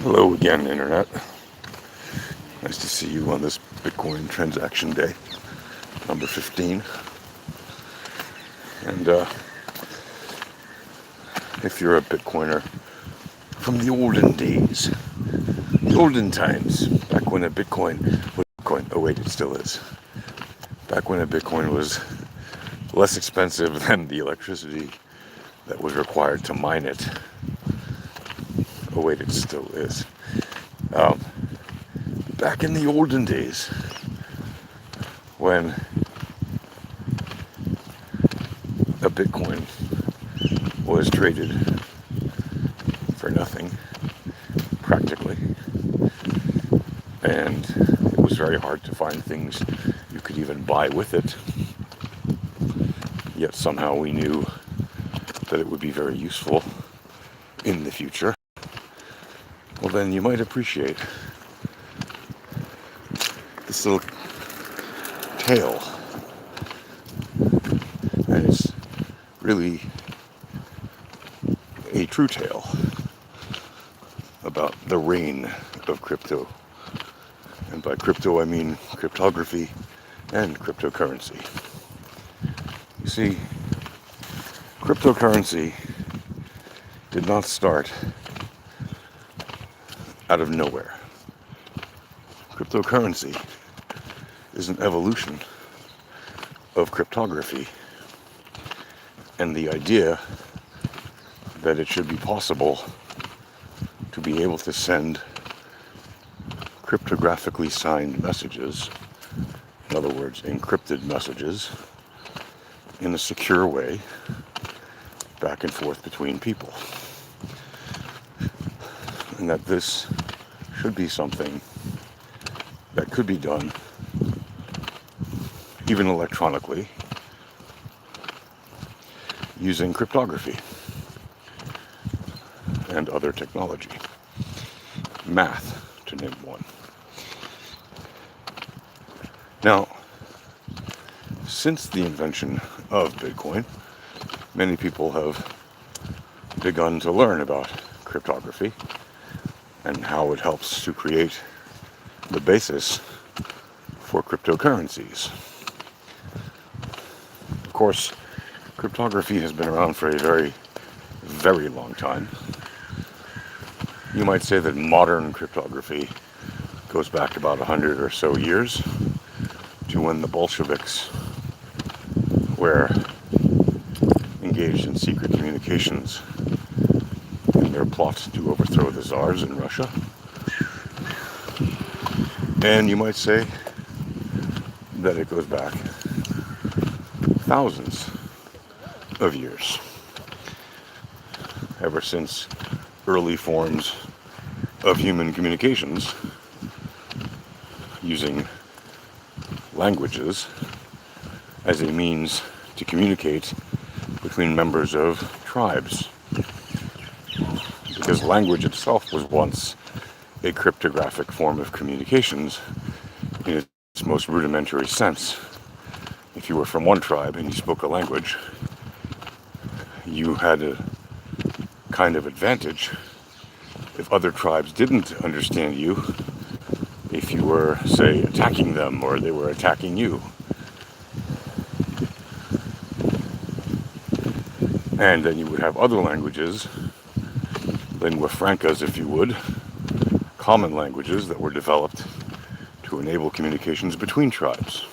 Hello again, Internet. Nice to see you on this Bitcoin transaction day, number 15. And if you're a Bitcoiner from the olden days, the olden times, back when a Bitcoin was Bitcoin, oh wait, it still is. Back when a Bitcoin was less expensive than the electricity that was required to mine it. Oh wait, it still is. Um, Back in the olden days, when a Bitcoin was traded for nothing, practically, and it was very hard to find things you could even buy with it, yet somehow we knew that it would be very useful in the future. Well, then you might appreciate this little tale, and it's really a true tale about the reign of crypto. And by crypto, I mean cryptography and cryptocurrency. You see, cryptocurrency did not start out of nowhere. Cryptocurrency is an evolution of cryptography and the idea that it should be possible to be able to send cryptographically signed messages, in other words, encrypted messages, in a secure way back and forth between people. And that this should be something that could be done even electronically using cryptography and other technology, math to name one. Now, since the invention of Bitcoin, many people have begun to learn about cryptography and how it helps to create the basis for cryptocurrencies. Of course, cryptography has been around for a very, very long time. You might say that modern cryptography goes back about 100 or so years to when the Bolsheviks were engaged in secret communications in their plot to overthrow the Tsars in Russia. And you might say that it goes back thousands of years, ever since early forms of human communications using languages as a means to communicate between members of tribes. Because language itself was once a cryptographic form of communications in its most rudimentary sense. If you were from one tribe and you spoke a language, you had a kind of advantage if other tribes didn't understand you, if you were, say, attacking them or they were attacking you. And then you would have other languages, lingua francas if you would, common languages that were developed to enable communications between tribes.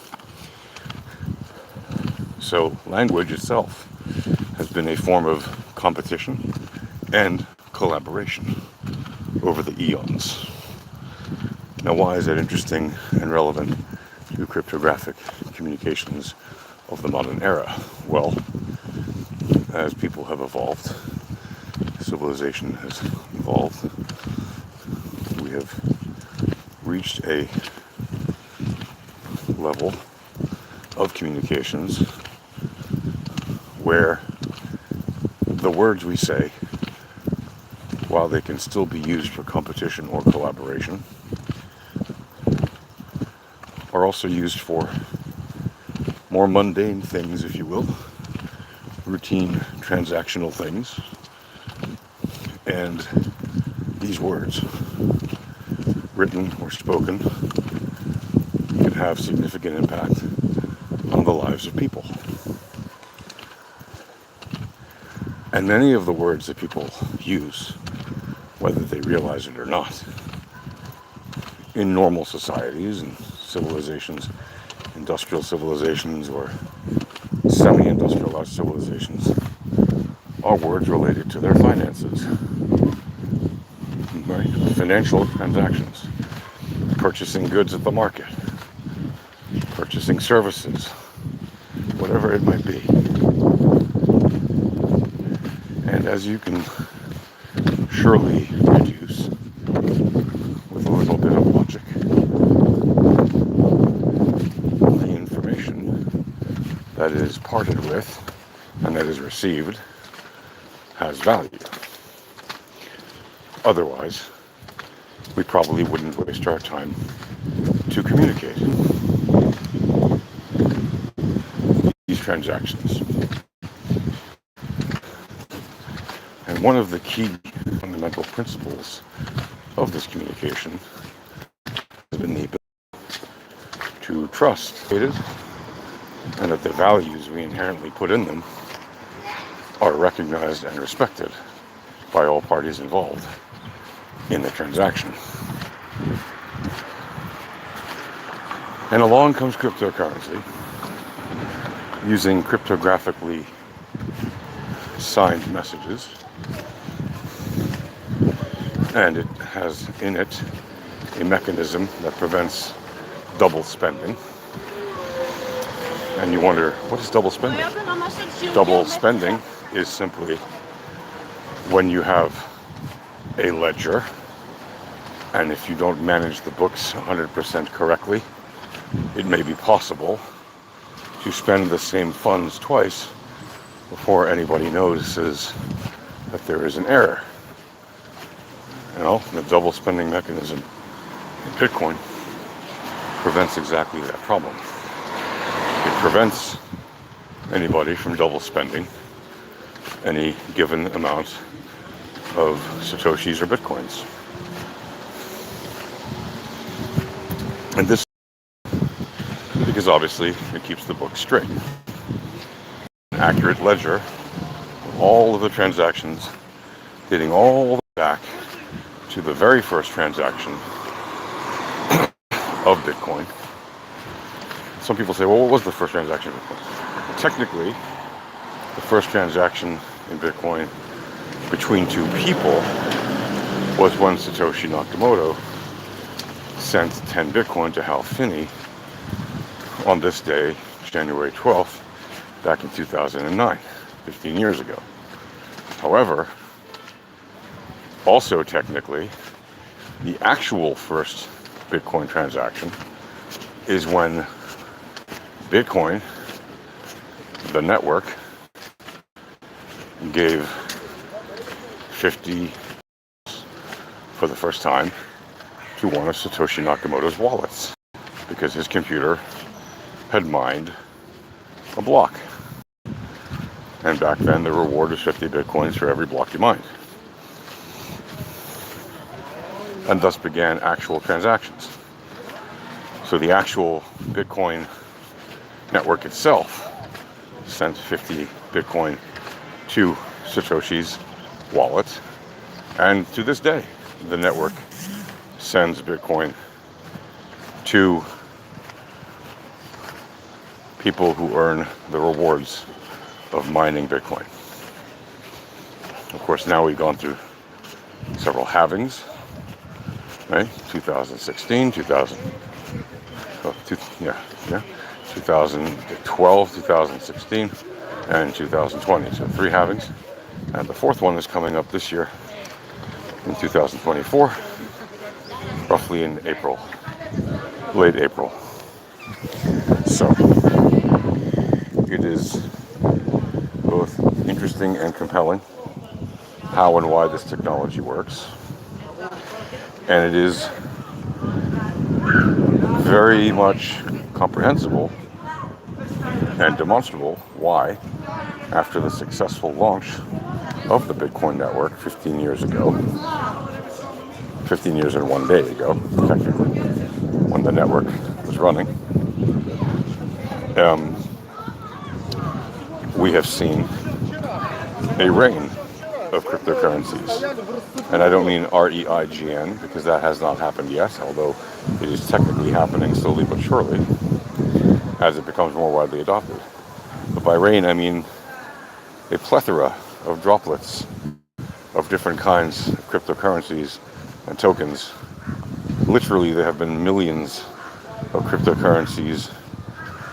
So language itself has been a form of competition and collaboration over the eons. Now, why is that interesting and relevant to cryptographic communications of the modern era? Well, as people have evolved, civilization has evolved, we have reached a level of communications where the words we say, while they can still be used for competition or collaboration, are also used for more mundane things, if you will, routine transactional things, and these words, written or spoken, can have significant impact on the lives of people. And many of the words that people use, whether they realize it or not, in normal societies and civilizations, industrial civilizations or semi-industrialized civilizations, are words related to their finances, right? Financial transactions, purchasing goods at the market, purchasing services, whatever it might be. And as you can surely deduce with a little bit of logic, the information that is parted with and that is received has value. Otherwise, we probably wouldn't waste our time to communicate these transactions. And one of the key fundamental principles of this communication has been the ability to trust it, and that the values we inherently put in them are recognized and respected by all parties involved in the transaction. And along comes cryptocurrency, using cryptographically signed messages, and it has in it a mechanism that prevents double spending. And you wonder, what is double spending? Double spending is simply when you have a ledger, and if you don't manage the books 100% correctly, it may be possible to spend the same funds twice before anybody notices that there is an error. You know, the double spending mechanism in Bitcoin prevents exactly that problem. It prevents anybody from double spending any given amount of Satoshis or Bitcoins. And this, because obviously it keeps the book straight. An accurate ledger of all of the transactions dating all the way back to the very first transaction of Bitcoin. Some people say, well, what was the first transaction of Bitcoin? Technically, the first transaction in Bitcoin between two people was when Satoshi Nakamoto sent 10 Bitcoin to Hal Finney on this day, January 12th, back in 2009, 15 years ago. However, also technically, the actual first Bitcoin transaction is when Bitcoin, the network, gave 50 for the first time to one of Satoshi Nakamoto's wallets because his computer had mined a block. And back then the reward was 50 Bitcoins for every block you mined. And thus began actual transactions. So the actual Bitcoin network itself sent 50 Bitcoin to Satoshi's wallet, and to this day the network sends Bitcoin to people who earn the rewards of mining Bitcoin. Of course, now we've gone through several halvings, right? 2016, 2012, 2016, and 2020. So 3 halvings. And the 4th one is coming up this year in 2024, roughly in April, late April. So it is both interesting and compelling how and why this technology works. And it is very much comprehensible and demonstrable why, after the successful launch of the Bitcoin network 15 years ago, 15 years and 1 day ago, technically, when the network was running, um, we have seen a reign of cryptocurrencies. And I don't mean REIGN, because that has not happened yet, although it is technically happening slowly but surely as it becomes more widely adopted. But by reign, I mean a plethora of droplets of different kinds of cryptocurrencies and tokens. Literally, there have been millions of cryptocurrencies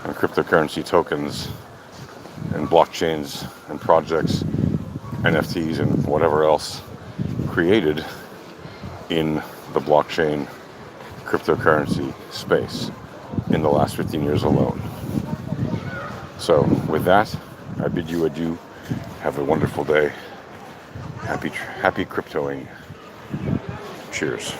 and cryptocurrency tokens and blockchains and projects, NFTs and whatever else created in the blockchain cryptocurrency space in the last 15 years alone. So with that, I bid you adieu. Have a wonderful day. Happy cryptoing. Cheers.